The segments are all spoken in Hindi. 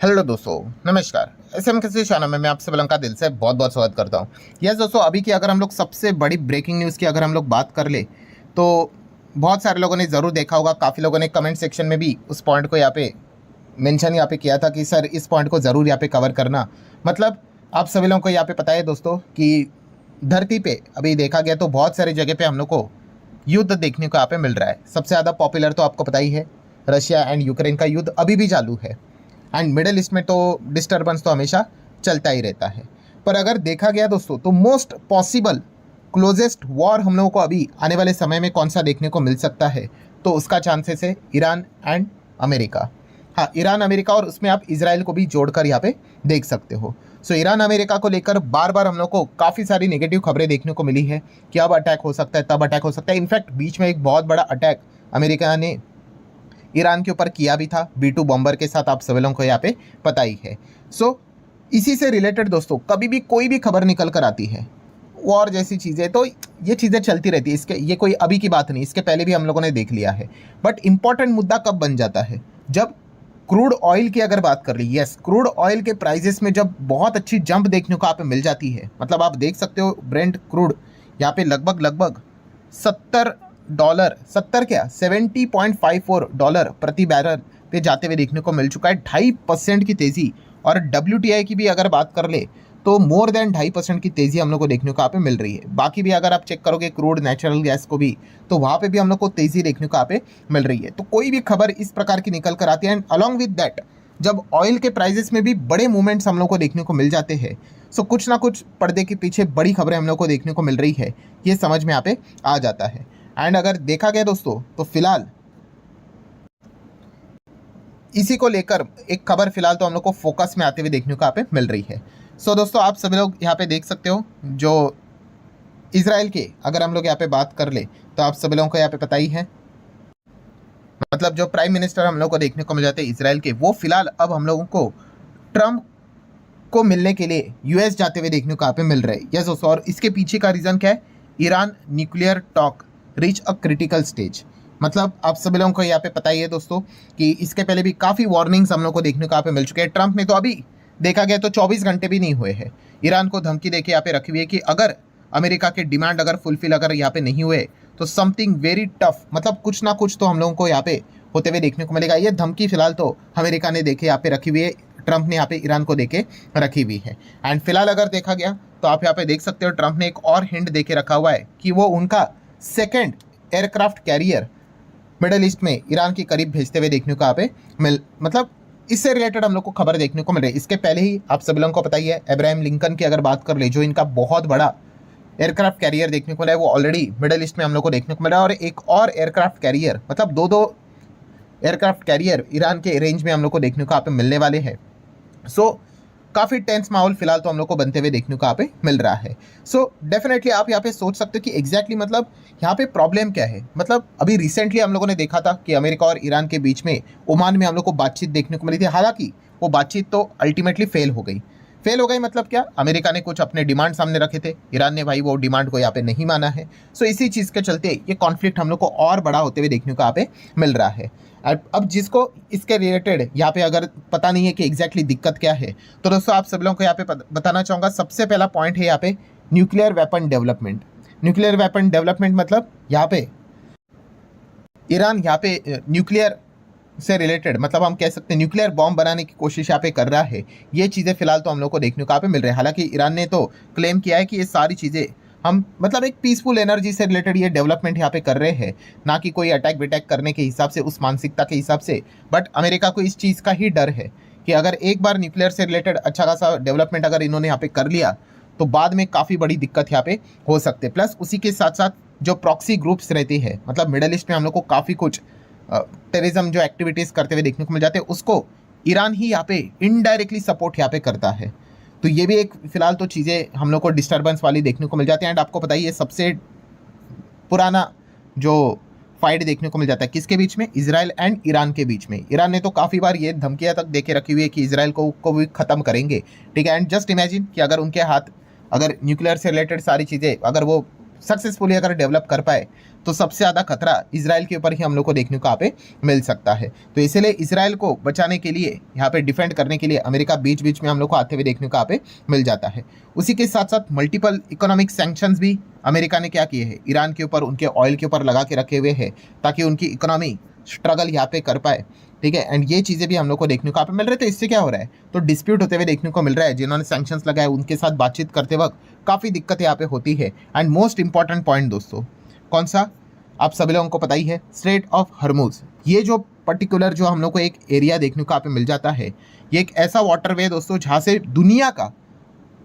हेलो दोस्तों, नमस्कार। एसएम किसी चैनल में मैं आप सभी का दिल से बहुत बहुत स्वागत करता हूं। यस दोस्तों, अभी की अगर हम लोग सबसे बड़ी ब्रेकिंग न्यूज़ की अगर हम लोग बात कर ले तो बहुत सारे लोगों ने ज़रूर देखा होगा। काफ़ी लोगों ने कमेंट सेक्शन में भी उस पॉइंट को यहाँ पे मेंशन यहाँ पे किया था कि सर इस पॉइंट को ज़रूर यहाँ पे कवर करना। मतलब आप सभी लोगों को यहाँ पे पता है दोस्तों कि धरती पे अभी देखा गया तो बहुत सारी जगह पे हम लोग को युद्ध देखने को यहाँ पे मिल रहा है। सबसे ज़्यादा पॉपुलर तो आपको पता ही है, रशिया एंड यूक्रेन का युद्ध अभी भी चालू है। एंड मिडल ईस्ट में तो डिस्टर्बेंस तो हमेशा चलता ही रहता है। पर अगर देखा गया दोस्तों तो मोस्ट पॉसिबल क्लोजेस्ट वॉर हम लोगों को अभी आने वाले समय में कौन सा देखने को मिल सकता है, तो उसका चांसेस है ईरान एंड अमेरिका। हाँ, ईरान अमेरिका, और उसमें आप इसराइल को भी जोड़कर यहाँ पे देख सकते हो। सो ईरान अमेरिका को लेकर बार बार हम लोग को काफ़ी सारी नेगेटिव खबरें देखने को मिली है कि अब अटैक हो सकता है, तब अटैक हो सकता है। इनफैक्ट बीच में एक बहुत बड़ा अटैक अमेरिका ने ईरान के ऊपर किया भी था, B2 बॉम्बर के साथ, आप सभी लोगों को यहाँ पे पता ही है। सो इसी से रिलेटेड दोस्तों कभी भी कोई भी खबर निकल कर आती है, वॉर जैसी चीज़ें, तो ये चीज़ें चलती रहती है। इसके ये कोई अभी की बात नहीं, इसके पहले भी हम लोगों ने देख लिया है। बट इंपॉर्टेंट मुद्दा कब बन जाता है, जब क्रूड ऑयल की अगर बात कर ली। यस, क्रूड ऑयल के प्राइजेस में जब बहुत अच्छी जंप देखने को आप पे मिल जाती है। मतलब आप देख सकते हो ब्रेंट क्रूड यहाँ पे लगभग $70, 70 क्या, $70.54 प्रति बैरल पे जाते हुए देखने को मिल चुका है। 2.5% की तेज़ी। और WTI की भी अगर बात कर ले तो मोर देन 2.5% की तेज़ी हम लोग को देखने को यहाँ पे मिल रही है। बाकी भी अगर आप चेक करोगे क्रूड नेचुरल गैस को भी, तो वहाँ पे भी हम लोग को तेज़ी देखने को यहाँ पे मिल रही है। तो कोई भी खबर इस प्रकार की निकल कर आती है, एंड अलॉन्ग विद दैट जब ऑयल के प्राइजेस में भी बड़े मूवमेंट्स हम लोग को देखने को मिल जाते हैं, सो कुछ ना कुछ पर्दे के पीछे बड़ी खबरें हम लोग को देखने को मिल रही है, ये समझ में यहाँ पे आ जाता है। एंड अगर देखा गया दोस्तों तो फिलहाल इसी को लेकर एक खबर फिलहाल तो हम लोग को फोकस में आते हुए देखने को यहाँ पे मिल रही है। सो दोस्तों आप सभी लोग यहाँ पे देख सकते हो, जो इसराइल के अगर हम लोग यहाँ पे बात कर ले तो आप सभी लोगों को यहाँ पे पता ही है, मतलब जो प्राइम मिनिस्टर हम लोग को देखने को मिल जाते हैं इसराइल के, वो फिलहाल अब हम लोगों को ट्रम्प को मिलने के लिए US जाते हुए देखने को यहाँ पे मिल रहे हैं। यस दोस्तों, और इसके पीछे का रीज़न क्या है, Iran nuclear talk reach a critical stage. मतलब आप सभी लोगों को यहाँ पे पता ही है दोस्तों कि इसके पहले भी काफ़ी वार्निंग्स हम लोग को देखने को यहाँ पे मिल चुके हैं। ट्रंप ने तो अभी देखा गया तो 24 घंटे भी नहीं हुए हैं, ईरान को धमकी देके यहाँ पे रखी हुई है कि अगर अमेरिका के डिमांड अगर फुलफिल अगर यहाँ पे नहीं हुए तो समथिंग वेरी टफ, मतलब कुछ ना कुछ तो हम लोगों को यहाँ पे होते हुए देखने को मिलेगा। ये धमकी फिलहाल तो अमेरिका ने देखे यहाँ पे रखी हुई है, ट्रंप ने यहाँ पे ईरान को देके रखी हुई है। एंड फिलहाल अगर देखा गया तो आप यहाँ पे देख सकते हो ट्रंप ने एक और हिंट देके रखा हुआ है कि वो उनका second aircraft carrier middle east में ईरान के करीब भेजते हुए देखने को यहाँ पे मतलब इससे रिलेटेड हम लोग को खबर देखने को मिल रही है। इसके पहले ही आप सभी लोगों को पता ही है, अब्राहम लिंकन की अगर बात कर ले, जो इनका बहुत बड़ा एयरक्राफ्ट कैरियर देखने को मिला है, वो ऑलरेडी मिडल ईस्ट में हम लोग को देखने को मिला है। और एक और एयरक्राफ्ट कैरियर, मतलब दो एयरक्राफ्ट कैरियर ईरान के रेंज में हम लोग को देखने को यहाँ पे मिलने वाले हैं। सो काफ़ी टेंस माहौल फिलहाल तो हम लोग को बनते हुए देखने को यहाँ पे मिल रहा है। सो डेफिनेटली आप यहाँ पे सोच सकते हो कि एग्जैक्टली मतलब यहाँ पे प्रॉब्लम क्या है। मतलब अभी रिसेंटली हम लोगों ने देखा था कि अमेरिका और ईरान के बीच में ओमान में हम लोग को बातचीत देखने को मिली थी। हालांकि वो बातचीत तो अल्टीमेटली फेल हो गई। मतलब क्या, अमेरिका ने कुछ अपने डिमांड सामने रखे थे, ईरान ने भाई वो डिमांड को यहाँ पे नहीं माना है। सो इसी चीज़ के चलते ये कॉन्फ्लिक्ट हम लोग को और बड़ा होते हुए देखने को यहाँ पे मिल रहा है। अब जिसको इसके रिलेटेड यहाँ पे अगर पता नहीं है कि एग्जैक्टली दिक्कत क्या है, तो दोस्तों आप सब लोगों को यहाँ पे बताना चाहूँगा। सबसे पहला पॉइंट है यहाँ पे nuclear weapon development. Nuclear weapon development मतलब यहाँ पे ईरान यहाँ पे न्यूक्लियर से रिलेटेड, मतलब हम कह सकते हैं न्यूक्लियर बॉम्ब बनाने की कोशिश यहाँ पे कर रहा है। ये चीज़ें फिलहाल तो हम लोग को देखने को यहाँ पे मिल रहे हैं। हालांकि ईरान ने तो क्लेम किया है कि ये सारी चीज़ें हम मतलब एक पीसफुल एनर्जी से रिलेटेड ये डेवलपमेंट यहाँ पे कर रहे हैं, ना कि कोई अटैक विटैक करने के हिसाब से, उस मानसिकता के हिसाब से। बट अमेरिका को इस चीज़ का ही डर है कि अगर एक बार न्यूक्लियर से रिलेटेड अच्छा खासा डेवलपमेंट अगर इन्होंने यहाँ पे कर लिया तो बाद में काफ़ी बड़ी दिक्कत यहाँ पे हो सकते। प्लस उसी के साथ साथ जो प्रॉक्सी ग्रुप्स रहते हैं, मतलब मिडल ईस्ट में हम लोग को काफ़ी कुछ टेररिज्म जो एक्टिविटीज़ करते हुए देखने को मिल जाते हैं, उसको ईरान ही यहाँ पे इनडायरेक्टली सपोर्ट यहाँ पे करता है। तो ये भी एक फिलहाल तो चीज़ें हम लोग को डिस्टर्बेंस वाली देखने को मिल जाती है। एंड आपको पता ही है सबसे पुराना जो फाइट देखने को मिल जाता है किसके बीच में, इसराइल एंड ईरान के बीच में। ईरान ने तो काफ़ी बार ये धमकियां तक देके रखी हुई है कि इसराइल को भी ख़त्म करेंगे, ठीक है। एंड जस्ट इमेजिन कि अगर उनके हाथ अगर न्यूक्लियर से रिलेटेड सारी चीज़ें अगर वो सक्सेसफुली अगर डेवलप कर पाए तो सबसे ज़्यादा खतरा इजराइल के ऊपर ही हम लोग को देखने को यहाँ पे मिल सकता है। तो इसीलिए इजराइल को बचाने के लिए, यहाँ पे डिफेंड करने के लिए अमेरिका बीच बीच में हम लोग को आते हुए देखने को यहाँ पे मिल जाता है। उसी के साथ साथ मल्टीपल इकोनॉमिक सैंक्शंस भी अमेरिका ने क्या किए हैं, ईरान के ऊपर, उनके ऑयल के ऊपर लगा के रखे हुए हैं ताकि उनकी इकोनॉमी स्ट्रगल यहाँ पे कर पाए। ठीक है, एंड ये चीज़ें भी हम लोग को देखने को यहाँ पे मिल रहे हैं। तो इससे क्या हो रहा है, तो डिस्प्यूट होते हुए देखने को मिल रहा है। जिन्होंने सैंक्शंस लगाए उनके साथ बातचीत करते वक्त काफ़ी दिक्कत यहाँ पे होती है। एंड मोस्ट इंपॉर्टेंट पॉइंट दोस्तों कौन सा, आप सभी लोगों को पता ही है, स्ट्रेट ऑफ हर्मुज। ये जो पर्टिकुलर जो हम लोग को एक एरिया देखने को यहाँ पे मिल जाता है, ये एक ऐसा वाटरवे दोस्तों जहाँ से दुनिया का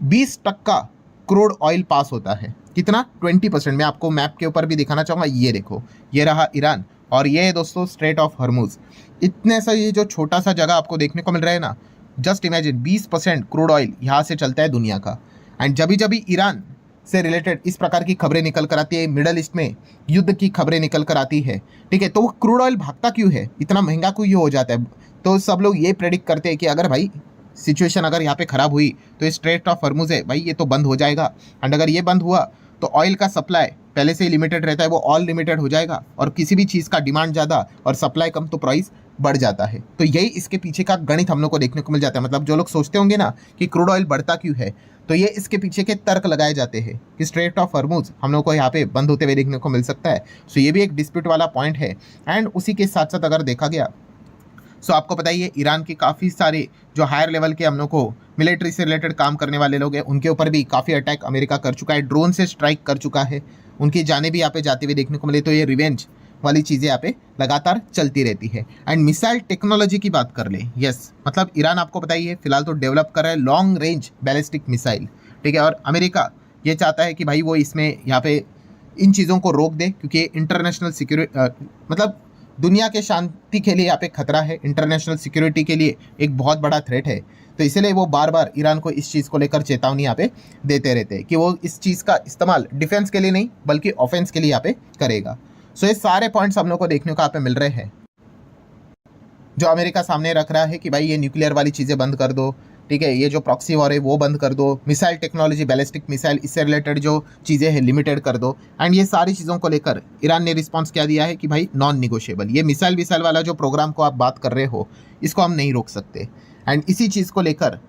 20% क्रूड ऑयल पास होता है। कितना, 20%। मैं आपको मैप के ऊपर भी दिखाना चाहूँगा, ये देखो, ये रहा ईरान और ये दोस्तों स्ट्रेट ऑफ हर्मुज। इतने सा ये जो छोटा सा जगह आपको देखने को मिल रहा है ना, जस्ट इमेजिन 20% क्रूड ऑयल यहाँ से चलता है दुनिया का। एंड जब भी ईरान से रिलेटेड इस प्रकार की खबरें निकल कर आती है, मिडल ईस्ट में युद्ध की खबरें निकल कर आती है, ठीक है, तो वो क्रूड ऑयल भागता क्यों है, इतना महंगा क्यों हो जाता है। तो सब लोग ये प्रेडिक्ट करते हैं कि अगर भाई सिचुएशन अगर यहाँ पे ख़राब हुई तो स्ट्रेट ऑफ हर्मुज है भाई, ये तो बंद हो जाएगा। एंड अगर ये बंद हुआ तो ऑयल का सप्लाई पहले से ही लिमिटेड रहता है, वो ऑल लिमिटेड हो जाएगा और किसी भी चीज़ का डिमांड ज़्यादा और सप्लाई कम तो प्राइस बढ़ जाता है। तो यही इसके पीछे का गणित हम लोग को देखने को मिल जाता है। मतलब जो लोग सोचते होंगे ना कि क्रूड ऑयल बढ़ता क्यों है, तो ये इसके पीछे के तर्क लगाए जाते हैं कि स्ट्रेट ऑफ हर्मुज हम लोग को यहाँ पे बंद होते हुए देखने को मिल सकता है। सो ये भी एक डिस्प्यूट वाला पॉइंट है। एंड उसी के साथ साथ अगर देखा गया सो आपको पता ही है, ईरान के काफ़ी सारे जो हायर लेवल के हम लोग को मिलिट्री से रिलेटेड काम करने वाले लोग हैं, उनके ऊपर भी काफ़ी अटैक अमेरिका कर चुका है, ड्रोन से स्ट्राइक कर चुका है, उनकी जानें भी यहाँ पे जाते हुए देखने को मिले। तो ये रिवेंज वाली चीज़ें यहाँ पे लगातार चलती रहती है। एंड मिसाइल टेक्नोलॉजी की बात कर ले, यस, मतलब ईरान आपको पता ही है फिलहाल तो डेवलप कर रहा है लॉन्ग रेंज बैलिस्टिक मिसाइल, ठीक है, और अमेरिका ये चाहता है कि भाई वो इसमें यहाँ पे इन चीज़ों को रोक दे, क्योंकि इंटरनेशनल सिक्योरिटी मतलब दुनिया के शांति के लिए यहाँ पे खतरा है, इंटरनेशनल सिक्योरिटी के लिए एक बहुत बड़ा थ्रेट है। तो इसीलिए वो बार बार ईरान को इस चीज़ को लेकर चेतावनी यहाँ पे देते रहते हैं कि वो इस चीज़ का इस्तेमाल डिफेंस के लिए नहीं बल्कि ऑफेंस के लिए यहाँ पे करेगा। सो ये सारे पॉइंट्स हम लोग को देखने को यहाँ पे मिल रहे हैं, जो अमेरिका सामने रख रहा है कि भाई ये न्यूक्लियर वाली चीज़ें बंद कर दो, ठीक है, ये जो प्रॉक्सी वॉर है वो बंद कर दो, मिसाइल टेक्नोलॉजी, बैलिस्टिक मिसाइल, इससे रिलेटेड जो चीज़ें हैं लिमिटेड कर दो। एंड ये सारी चीज़ों को लेकर ईरान ने रिस्पांस क्या दिया है कि भाई नॉन निगोशिएबल, ये मिसाइल वाला जो प्रोग्राम को आप बात कर रहे हो इसको हम नहीं रोक सकते। एंड इसी चीज़ को लेकर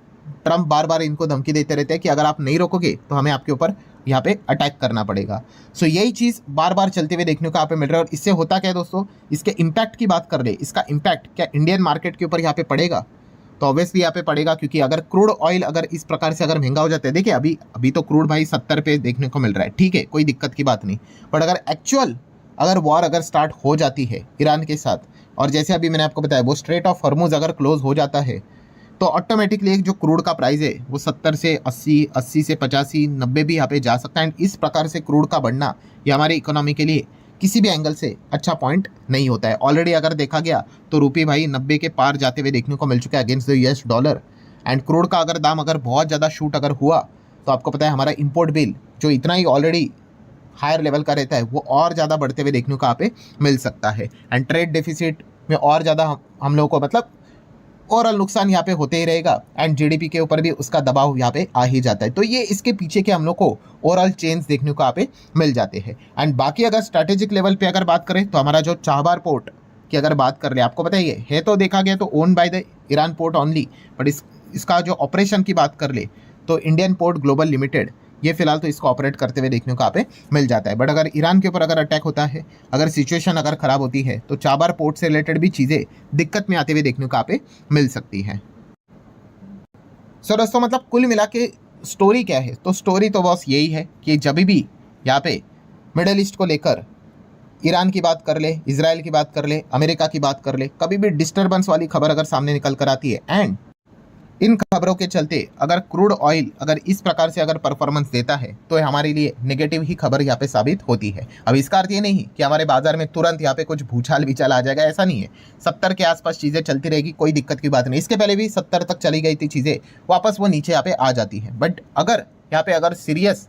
ट्रंप बार बार इनको धमकी देते रहते हैं कि अगर आप नहीं रोकोगे तो हमें आपके ऊपर यहाँ पे अटैक करना पड़ेगा। सो यही चीज़ बार बार चलते हुए देखने को यहाँ पे मिल रहा है। और इससे होता क्या है दोस्तों, इसके इम्पैक्ट की बात कर ले, इसका इम्पैक्ट क्या इंडियन मार्केट के ऊपर यहाँ पे पड़ेगा, तो ऑब्वियसली यहाँ पे पड़ेगा, क्योंकि अगर क्रूड ऑयल अगर इस प्रकार से अगर महंगा हो जाता है, देखिए अभी तो क्रूड भाई 70 पे देखने को मिल रहा है, ठीक है, कोई दिक्कत की बात नहीं, बट अगर एक्चुअल अगर वॉर अगर स्टार्ट हो जाती है ईरान के साथ, और जैसे अभी मैंने आपको बताया वो स्ट्रेट ऑफ हर्मुज अगर क्लोज हो जाता है, तो ऑटोमेटिकली एक जो क्रूड का प्राइस है वो 70 से 80, 80 से 85, 90 भी यहाँ पे जा सकता है। एंड इस प्रकार से क्रूड का बढ़ना ये हमारी इकोनॉमी के लिए किसी भी एंगल से अच्छा पॉइंट नहीं होता है। ऑलरेडी अगर देखा गया तो रुपये भाई 90 के पार जाते हुए देखने को मिल चुका है against the US dollar. And crude का अगर दाम अगर बहुत ज़्यादा शूट अगर हुआ तो आपको पता है हमारा इंपोर्ट बिल जो इतना ही ऑलरेडी हायर लेवल का रहता है वो और ज़्यादा बढ़ते हुए देखने को यहाँ पे मिल सकता है। एंड ट्रेड डेफिसिट में और ज़्यादा हम लोगों को मतलब ओवरऑल नुकसान यहाँ पे होते ही रहेगा। एंड जीडीपी के ऊपर भी उसका दबाव यहाँ पे आ ही जाता है। तो ये इसके पीछे के हम लोग को ओवरऑल चेंज देखने को यहाँ पे मिल जाते हैं। एंड बाकी अगर स्ट्रैटेजिक लेवल पे अगर बात करें तो हमारा जो चाबहार पोर्ट की अगर बात कर ले, आपको पता ही है तो देखा गया तो own by the Iran port only, but इसका जो ऑपरेशन की बात कर ले तो इंडियन पोर्ट ग्लोबल लिमिटेड ये फिलहाल तो इसको ऑपरेट करते हुए देखने को यहाँ पे मिल जाता है। बट अगर ईरान के ऊपर अगर अटैक होता है, अगर सिचुएशन अगर ख़राब होती है तो चाबहार पोर्ट से रिलेटेड भी चीज़ें दिक्कत में आते हुए देखने को यहाँ पे मिल सकती है। सो दोस्तों मतलब कुल मिला के स्टोरी क्या है, तो स्टोरी तो बस यही है कि जब भी यहाँ पे मिडल ईस्ट को लेकर ईरान की बात कर ले, इजराइल की बात कर ले, अमेरिका की बात कर ले, कभी भी डिस्टर्बेंस वाली खबर अगर सामने निकल कर आती है एंड इन खबरों के चलते अगर क्रूड ऑयल अगर इस प्रकार से अगर परफॉर्मेंस देता है तो हमारे लिए नेगेटिव ही खबर यहाँ पे साबित होती है। अब इसका अर्थ ये नहीं कि हमारे बाजार में तुरंत यहाँ पे कुछ भूचाल विचाल आ जाएगा, ऐसा नहीं है। 70 के आसपास चीज़ें चलती रहेगी, कोई दिक्कत की बात नहीं। इसके पहले भी 70 तक चली गई थी चीज़ें, वापस वो नीचे यहाँ पे आ जाती है। बट अगर यहाँ पे अगर सीरियस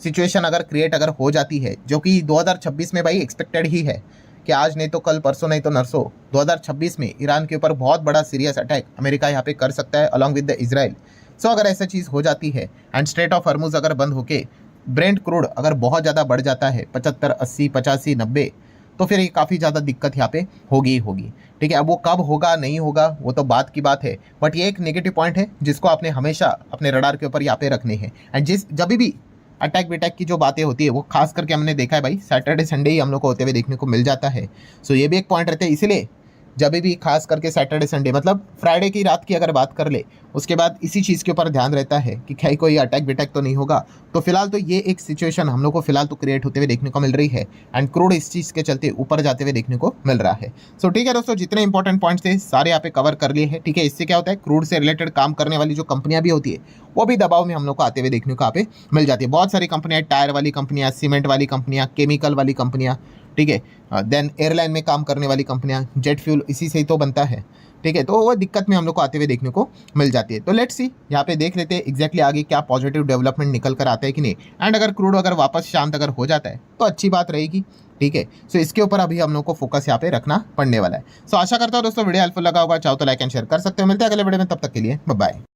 सिचुएशन अगर क्रिएट अगर हो जाती है, जो कि 2026 में भाई एक्सपेक्टेड ही है कि आज नहीं तो कल, परसों नहीं तो नरसों 2026 में ईरान के ऊपर बहुत बड़ा सीरियस अटैक अमेरिका यहाँ पे कर सकता है अलॉन्ग विद द इजराइल। सो अगर ऐसा चीज़ हो जाती है एंड स्ट्रेट ऑफ हर्मुज अगर बंद होके ब्रेंट क्रूड अगर बहुत ज़्यादा बढ़ जाता है 75, 80, 85, 90, तो फिर ये काफ़ी ज़्यादा दिक्कत यहाँ पे होगी ही होगी। ठीक है, अब वो कब होगा नहीं होगा वो तो बात की बात है, बट ये एक नेगेटिव पॉइंट है जिसको आपने हमेशा अपने रडार के ऊपर यहाँ पे रखने हैं। एंड जब भी अटैक विटैक की जो बातें होती है वो खास करके हमने देखा है भाई सैटरडे संडे ही हम लोग को होते हुए देखने को मिल जाता है। सो ये भी एक पॉइंट रहता है, इसलिए जब भी खास करके सैटरडे संडे मतलब फ्राइडे की रात की अगर बात कर ले, उसके बाद इसी चीज़ के ऊपर ध्यान रहता है कि कहीं कोई अटैक विटैक तो नहीं होगा। तो फिलहाल तो ये एक सिचुएशन हम लोग को फिलहाल तो क्रिएट होते हुए देखने को मिल रही है एंड क्रूड इस चीज़ के चलते ऊपर जाते हुए देखने को मिल रहा है। सो ठीक है दोस्तों, जितने इंपॉर्टेंट पॉइंट्स थे सारे यहाँ पे कवर कर लिए हैं। ठीक है, इससे क्या होता है, क्रूड से रिलेटेड काम करने वाली जो कंपनियां भी होती है वो भी दबाव में हम लोग को आते हुए देखने को यहाँ पे मिल जाती है। बहुत सारी कंपनियां, टायर वाली कंपनियां, सीमेंट वाली कंपनियां, केमिकल वाली कंपनियां, ठीक है, देन एयरलाइन में काम करने वाली कंपनियां, जेट फ्यूल इसी से ही तो बनता है। ठीक है, तो वो दिक्कत में हम लोग को आते हुए देखने को मिल जाती है। तो लेट्स सी, यहाँ पे देख लेते हैं एग्जैक्टली आगे क्या पॉजिटिव डेवलपमेंट निकल कर आता है कि नहीं। एंड अगर क्रूड अगर वापस शांत अगर हो जाता है तो अच्छी बात रहेगी। ठीक है, सो इसके ऊपर अभी हम लोग को फोकस यहाँ पे रखना पड़ने वाला है। सो आशा करता हूँ दोस्तों वीडियो हेल्पफुल लगा होगा, चाहो तो लाइक एंड शेयर कर सकते हो। मिलते हैं अगले वीडियो में, तब तक के लिए बाय बाय।